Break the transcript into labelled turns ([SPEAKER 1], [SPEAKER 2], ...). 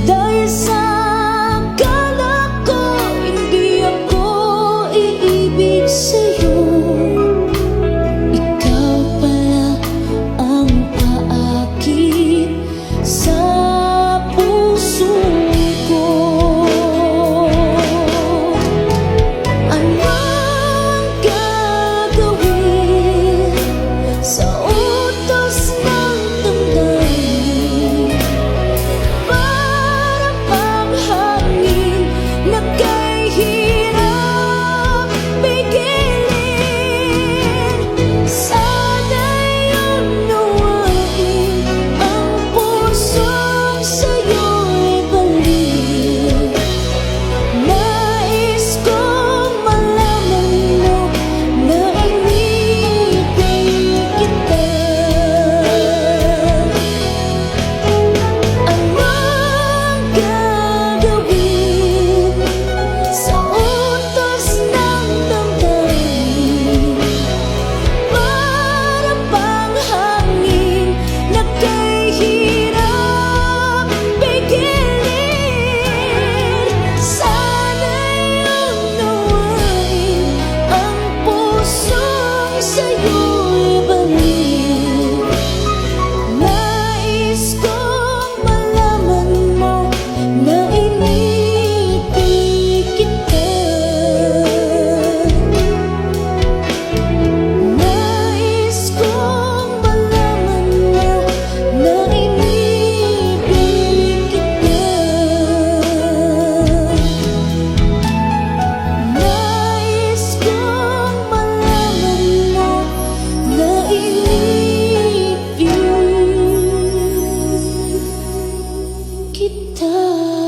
[SPEAKER 1] Dahil sa akala ko hindi ako iibig sa'yo, ikaw pala ang aakit sa puso ko. Anong gagawin sa utos ng damdamin? Para bang hangin na kay hirap pigilin. Sana'y unawain ang pusong sa'yo'y balik. Nais kong malaman mo na inibig kita. Anong gagawin sa utos ng damdamin? Para bang hangin na kay hirap pigilin. Sana'y unawain ang pusong sa'yo'y balik. Nais kong malaman mo na inibig kita. Nais kong malaman mo na inibig kita. Nais kong malaman mo na inibig kita.